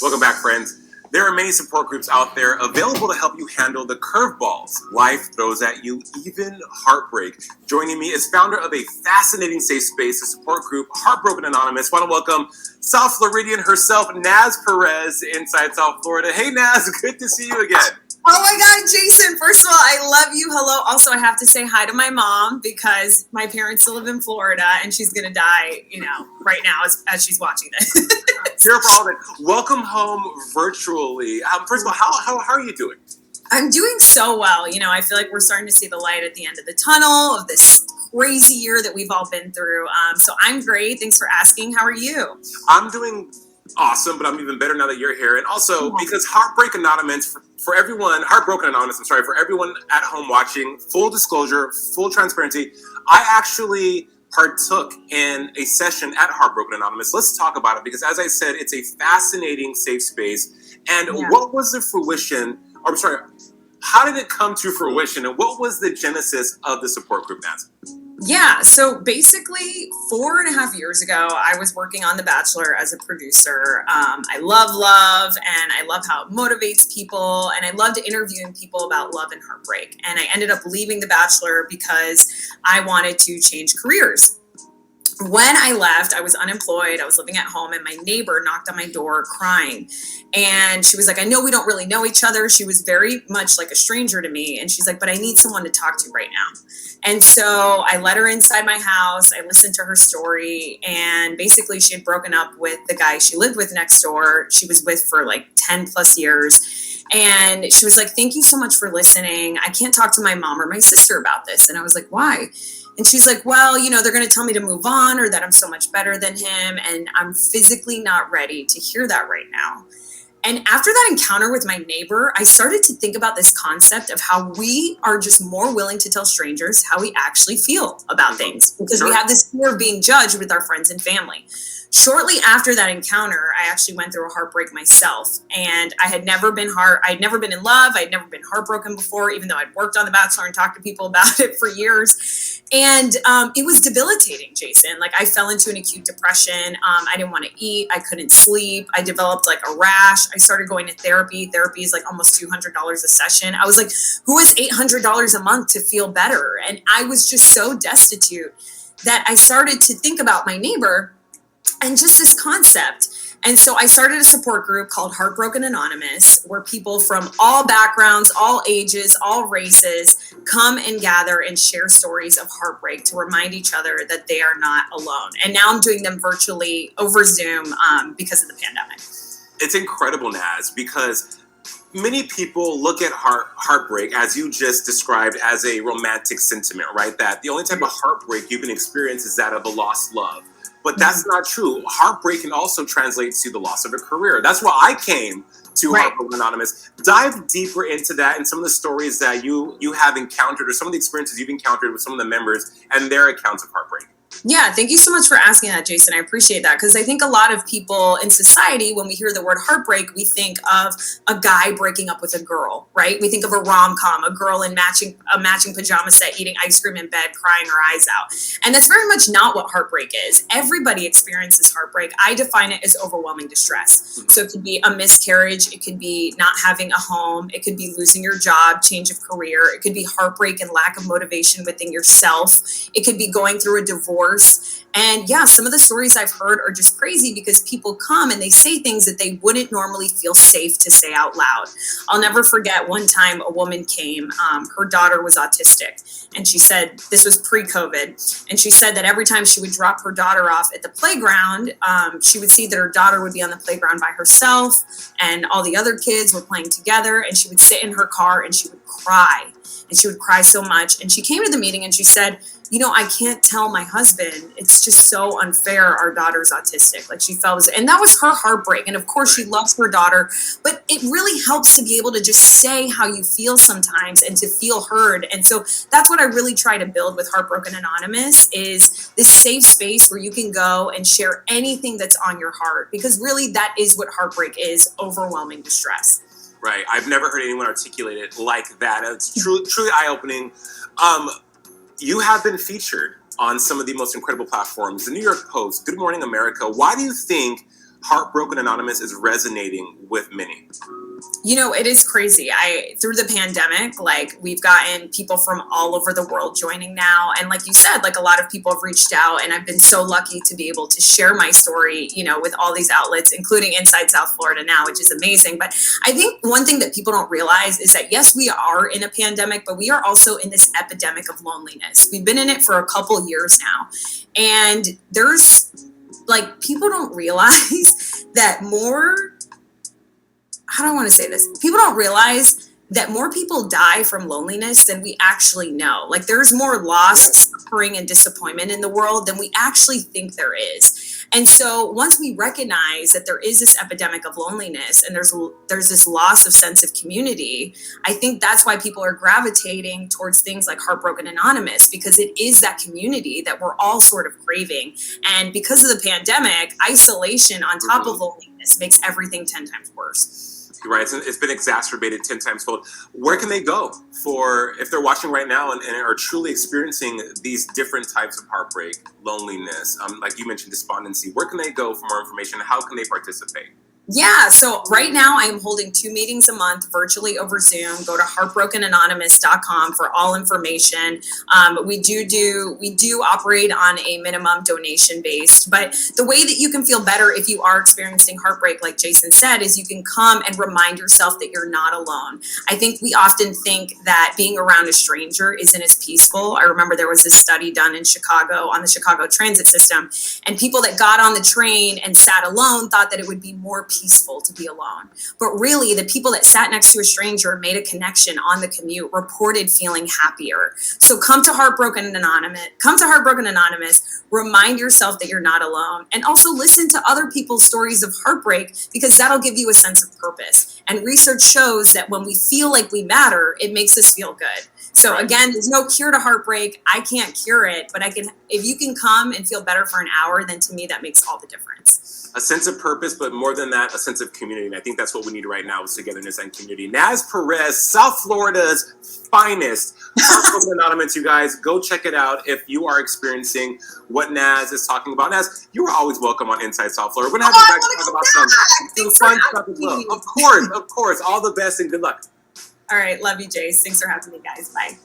Welcome back, friends. There are many support groups out there available to help you handle the curveballs life throws at you, even heartbreak. Joining me is founder of a fascinating safe space, a support group, Heartbroken Anonymous. Want to welcome South Floridian herself, Naz Perez, inside South Florida. Hey, Naz, good to see you again. Oh my God, Jason, first of all, I love you. Hello. Also, I have to say hi to my mom because my parents still live in Florida and she's going to die, right now as she's watching this. Here for all of it. Welcome home virtually. First of all, how are you doing? I'm doing so well. I feel like we're starting to see the light at the end of the tunnel of this crazy year that we've all been through. So I'm great. Thanks for asking. How are you? I'm doing awesome, but I'm even better now that you're here. And also because Heartbroken Anonymous, for everyone at home watching, full disclosure, full transparency, I actually partook in a session at Heartbroken Anonymous. Let's talk about it because, as I said, it's a fascinating safe space. And what was the fruition, how did it come to fruition and what was the genesis of the support group, Naz? Yeah, so basically 4.5 years ago, I was working on The Bachelor as a producer. I love, and I love how it motivates people, and I loved interviewing people about love and heartbreak. And I ended up leaving The Bachelor because I wanted to change careers. When I left, I was unemployed. I was living at home, and my neighbor knocked on my door crying. And she was like, I know we don't really know each other. She was very much like a stranger to me. And she's like, but I need someone to talk to right now. And so I let her inside my house. I listened to her story. And basically, she had broken up with the guy she lived with next door. She was with for like 10 plus years. And she was like, thank you so much for listening. I can't talk to my mom or my sister about this. And I was like, why? And she's like, well, they're going to tell me to move on or that I'm so much better than him. And I'm physically not ready to hear that right now. And after that encounter with my neighbor, I started to think about this concept of how we are just more willing to tell strangers how we actually feel about things because we have this fear of being judged with our friends and family. Shortly after that encounter, I actually went through a heartbreak myself, and I'd never been in love. I'd never been heartbroken before, even though I'd worked on The Bachelor and talked to people about it for years. And it was debilitating, Jason. Like I fell into an acute depression. I didn't want to eat. I couldn't sleep. I developed like a rash. I started going to therapy. Therapy is like almost $200 a session. I was like, who has $800 a month to feel better? And I was just so destitute that I started to think about my neighbor and just this concept. And so I started a support group called Heartbroken Anonymous, where people from all backgrounds, all ages, all races come and gather and share stories of heartbreak to remind each other that they are not alone. And now I'm doing them virtually over Zoom because of the pandemic. It's incredible, Naz, because many people look at heartbreak, as you just described, as a romantic sentiment, right? That the only type of heartbreak you can experience is that of a lost love. But that's not true. Heartbreak can also translate to the loss of a career. That's why I came to Heartbroken Anonymous. Dive deeper into that and some of the stories that you have encountered or some of the experiences you've encountered with some of the members and their accounts of heartbreak. Yeah, thank you so much for asking that, Jason. I appreciate that because I think a lot of people in society, when we hear the word heartbreak, we think of a guy breaking up with a girl, right? We think of a rom-com, a girl in a matching pajama set, eating ice cream in bed, crying her eyes out. And that's very much not what heartbreak is. Everybody experiences heartbreak. I define it as overwhelming distress. So it could be a miscarriage. It could be not having a home. It could be losing your job, change of career. It could be heartbreak and lack of motivation within yourself. It could be going through a divorce. And yeah, some of the stories I've heard are just crazy because people come and they say things that they wouldn't normally feel safe to say out loud. I'll never forget one time a woman came, her daughter was autistic, and she said, this was pre-COVID, and she said that every time she would drop her daughter off at the playground, she would see that her daughter would be on the playground by herself and all the other kids were playing together, and she would sit in her car and she would cry. And she would cry so much. And she came to the meeting and she said, I can't tell my husband. It's just so unfair. Our daughter's autistic. Like she felt, and that was her heartbreak. And of course she loves her daughter, but it really helps to be able to just say how you feel sometimes and to feel heard. And so that's what I really try to build with Heartbroken Anonymous is this safe space where you can go and share anything that's on your heart, because really that is what heartbreak is, overwhelming distress. Right. I've never heard anyone articulate it like that. It's truly eye-opening. You have been featured on some of the most incredible platforms, the New York Post, Good Morning America. Why do you think Heartbroken Anonymous is resonating with many? You know, it is crazy. Through the pandemic, like we've gotten people from all over the world joining now. And like you said, like a lot of people have reached out, and I've been so lucky to be able to share my story, you know, with all these outlets, including Inside South Florida now, which is amazing. But I think one thing that people don't realize is that yes, we are in a pandemic, but we are also in this epidemic of loneliness. We've been in it for a couple years now. And there's like, people don't realize that more, how do I want to say this? People don't realize that more people die from loneliness than we actually know. Like there's more loss, suffering, and disappointment in the world than we actually think there is. And so once we recognize that there is this epidemic of loneliness and there's this loss of sense of community, I think that's why people are gravitating towards things like Heartbroken Anonymous, because it is that community that we're all sort of craving. And because of the pandemic, isolation on top of loneliness makes everything 10 times worse. Right, it's been exacerbated 10 times fold. Where can they go for, if they're watching right now and are truly experiencing these different types of heartbreak, loneliness, like you mentioned, despondency? Where can they go for more information? How can they participate? Yeah, so right now I am holding 2 meetings a month virtually over Zoom. Go to heartbrokenanonymous.com for all information. We do operate on a minimum donation based, but the way that you can feel better if you are experiencing heartbreak, like Jason said, is you can come and remind yourself that you're not alone. I think we often think that being around a stranger isn't as peaceful. I remember there was this study done in Chicago on the Chicago transit system, and people that got on the train and sat alone thought that it would be more peaceful to be alone. But really, the people that sat next to a stranger and made a connection on the commute reported feeling happier. So come to Heartbroken Anonymous, remind yourself that you're not alone, and also listen to other people's stories of heartbreak, because that'll give you a sense of purpose. And research shows that when we feel like we matter, it makes us feel good. So again, there's no cure to heartbreak. I can't cure it, but I can. If you can come and feel better for an hour, then to me that makes all the difference. A sense of purpose, but more than that, a sense of community. And I think that's what we need right now, is togetherness and community. Naz Perez, South Florida's finest. Heartbroken Anonymous, you guys, go check it out if you are experiencing what Naz is talking about. Naz, you are always welcome on Inside South Florida. We're going to have you back to talk about some fun stuff as well. Of course. All the best and good luck. All right. Love you, Jace. Thanks for having me, guys. Bye.